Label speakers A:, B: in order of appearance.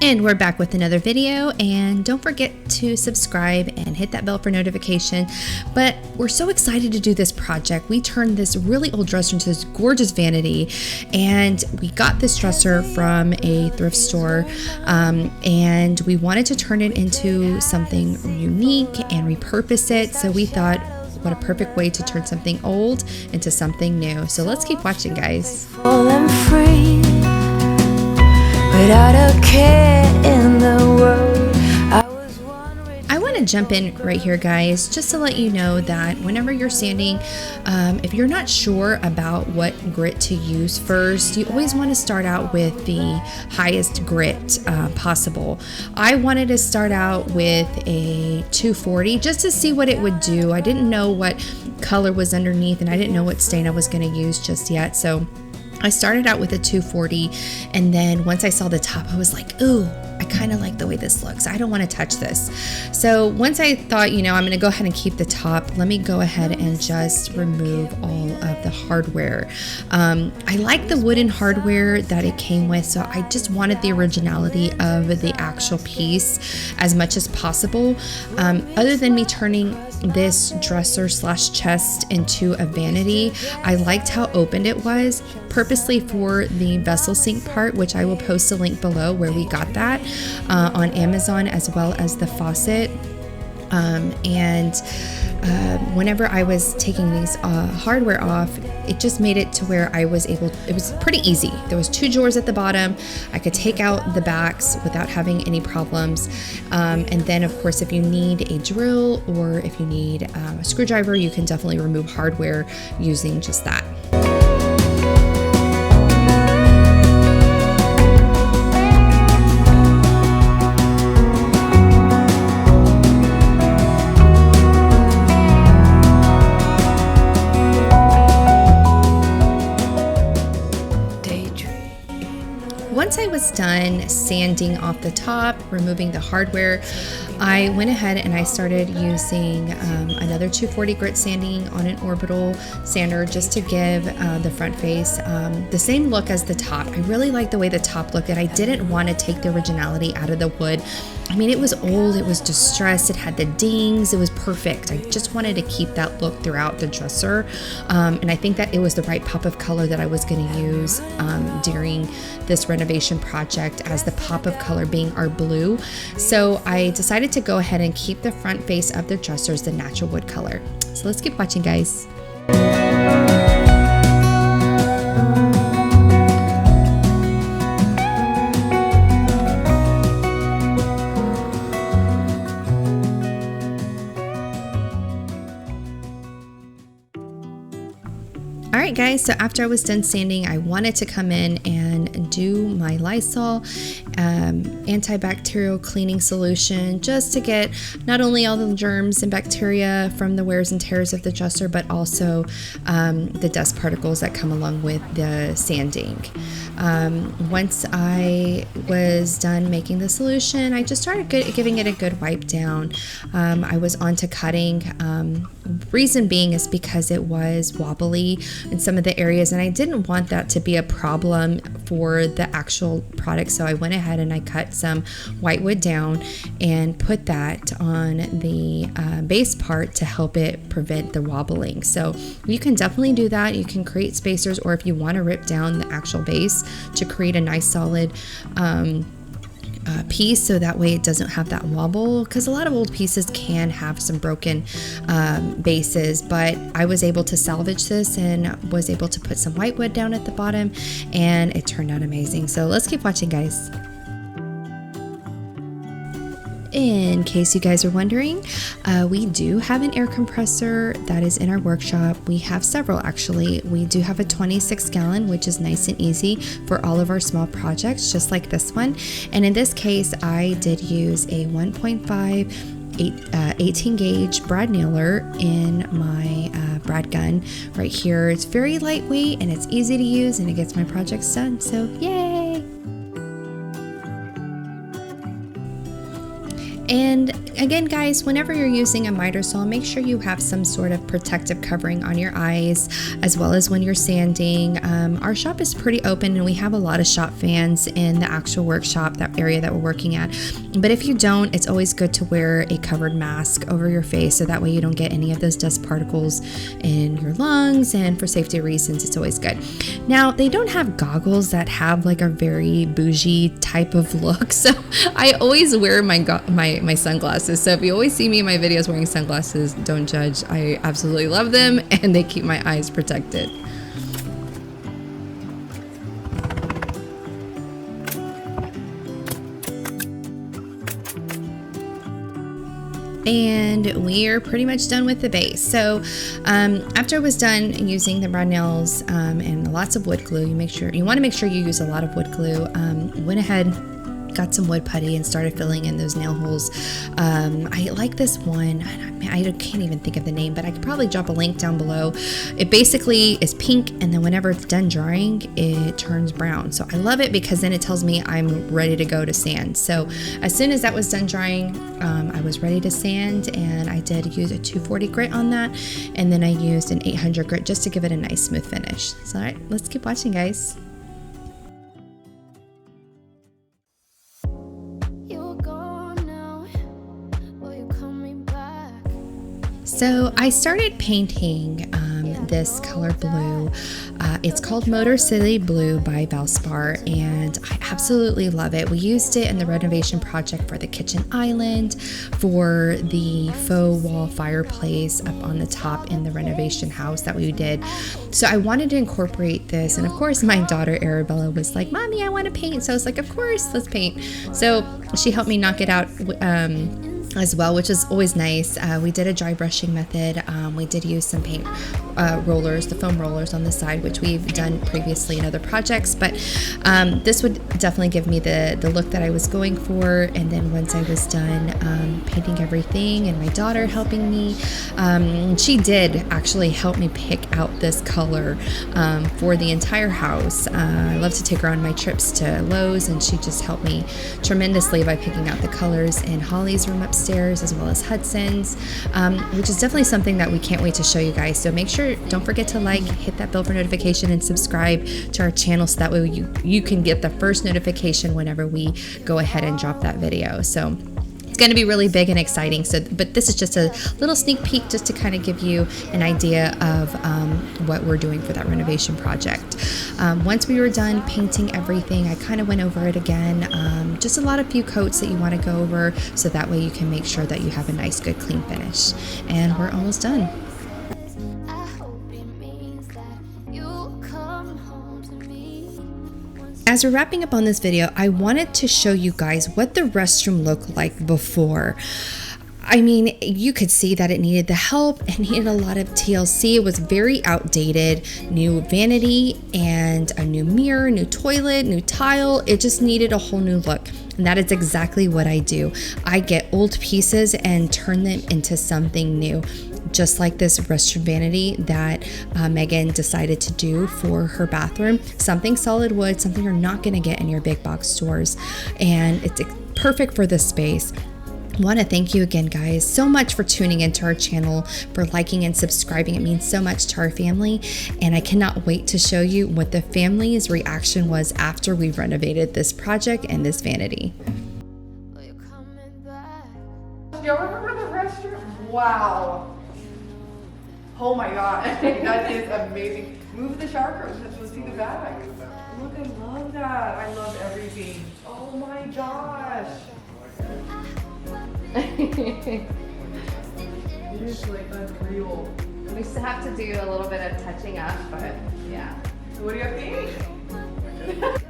A: And we're back with another video, and don't forget to subscribe and hit that bell for notification. But we're so excited to do this project. We turned this really old dresser into this gorgeous vanity, and we got this dresser from a thrift store, and we wanted to turn it into something unique and repurpose it. So we thought, what a perfect way to turn something old into something new. So let's keep watching, guys.
B: Falling free. Without a care in the world,
A: I want to jump in right here, guys, just to let you know that whenever you're sanding, if you're not sure about what grit to use first, you always want to start out with the highest grit possible. I wanted to start out with a 240 just to see what it would do. I didn't know what color was underneath, and I didn't know what stain I was going to use just yet. So I started out with a 240, and then once I saw the top, I was like, ooh, I kind of like the way this looks. I don't want to touch this. So once I thought, you know, I'm going to go ahead and keep the top, let me go ahead and just remove all of the hardware. I like the wooden hardware that it came with, so I just wanted the originality of the actual piece as much as possible. Other than me turning this dresser / chest into a vanity, I liked how opened it was, purposely for the vessel sink part, which I will post a link below where we got that on Amazon, as well as the faucet. Whenever I was taking these hardware off, it just made it to where I was able, it was pretty easy. There was 2 drawers at the bottom. I could take out the backs without having any problems. And then of course, if you need a drill or if you need a screwdriver, you can definitely remove hardware using just that. Once I was done sanding off the top, removing the hardware, I went ahead and I started using another 240 grit sanding on an orbital sander just to give the front face the same look as the top. I really like the way the top looked, and I didn't want to take the originality out of the wood. I mean, it was old, it was distressed, it had the dings, it was perfect. I just wanted to keep that look throughout the dresser, and I think that it was the right pop of color that I was going to use during this renovation project, as the pop of color being our blue. So I decided to go ahead and keep the front face of the dressers the natural wood color. So let's keep watching, guys. Alright guys, so after I was done sanding, I wanted to come in and do my Lysol antibacterial cleaning solution, just to get not only all the germs and bacteria from the wears and tears of the dresser, but also the dust particles that come along with the sanding. Once I was done making the solution, I just started giving it a good wipe down. I was on to cutting. Reason being is because it was wobbly in some of the areas, and I didn't want that to be a problem for the actual product. So I went ahead and I cut some whitewood down and put that on the base part to help it prevent the wobbling. So you can definitely do that. You can create spacers, or if you want to rip down the actual base to create a nice solid piece, so that way it doesn't have that wobble, because a lot of old pieces can have some broken bases. But I was able to salvage this and was able to put some whitewood down at the bottom, and it turned out amazing. So let's keep watching, guys. In case you guys are wondering, we do have an air compressor that is in our workshop. We have several, actually. We do have a 26 gallon, which is nice and easy for all of our small projects, just like this one. And in this case, I did use a 1.5 18 gauge brad nailer in my brad gun right here. It's very lightweight and it's easy to use, and it gets my projects done, so yay! And again, guys, whenever you're using a miter saw, make sure you have some sort of protective covering on your eyes, as well as when you're sanding. Our shop is pretty open and we have a lot of shop fans in the actual workshop, that area that we're working at. But if you don't, it's always good to wear a covered mask over your face so that way you don't get any of those dust particles in your lungs, and for safety reasons, it's always good. Now, they don't have goggles that have like a very bougie type of look, so I always wear my sunglasses. So if you always see me in my videos wearing sunglasses, don't judge. I absolutely love them and they keep my eyes protected. And we're pretty much done with the base. So after I was done using the brown nails and lots of wood glue, you want to make sure you use a lot of wood glue. Went ahead, got some wood putty and started filling in those nail holes. I like this one. I can't even think of the name, but I could probably drop a link down below. It basically is pink, and then whenever it's done drying, it turns brown. So I love it because then it tells me I'm ready to go to sand. So as soon as that was done drying, I was ready to sand, and I did use a 240 grit on that, and then I used an 800 grit just to give it a nice smooth finish. So all right, let's keep watching, guys. So I started painting this color blue. It's called Motor City Blue by Valspar, and I absolutely love it. We used it in the renovation project for the kitchen island, for the faux wall fireplace up on the top in the renovation house that we did. So I wanted to incorporate this, and of course my daughter Arabella was like, "Mommy, I want to paint." So I was like, "Of course, let's paint." So she helped me knock it out as well, which is always nice. We did a dry brushing method. We did use some paint rollers, the foam rollers on the side, which we've done previously in other projects, but this would definitely give me the look that I was going for. And then once I was done painting everything, and my daughter helping me, she did actually help me pick out this color for the entire house. I love to take her on my trips to Lowe's, and she just helped me tremendously by picking out the colors in Holly's room upstairs, as well as Hudson's, which is definitely something that we can't wait to show you guys. So make sure, don't forget to like, hit that bell for notification, and subscribe to our channel so that way you can get the first notification whenever we go ahead and drop that video. So it's going to be really big and exciting. So, but this is just a little sneak peek just to kind of give you an idea of what we're doing for that renovation project. Once we were done painting everything, I kind of went over it again. Just a few coats that you want to go over, so that way you can make sure that you have a nice, good, clean finish. And we're almost done. As we're wrapping up on this video, I wanted to show you guys what the restroom looked like before. I mean, you could see that it needed the help. It needed a lot of TLC. It was very outdated. New vanity and a new mirror, new toilet, new tile. It just needed a whole new look. And that is exactly what I do. I get old pieces and turn them into something new. Just like this restroom vanity that Megan decided to do for her bathroom. Something solid wood, something you're not going to get in your big box stores. And it's perfect for this space. I want to thank you again, guys, so much for tuning into our channel, for liking and subscribing. It means so much to our family, and I cannot wait to show you what the family's reaction was after we renovated this project and this vanity.
C: Y'all remember the restroom? Wow. Oh my god, that is amazing. Move the shower curtains, let's see the bag. Look, I love that. I love everything. Oh my gosh. It is like unreal.
A: We still have to do a little bit of touching up, but yeah.
C: So what do you have to eat?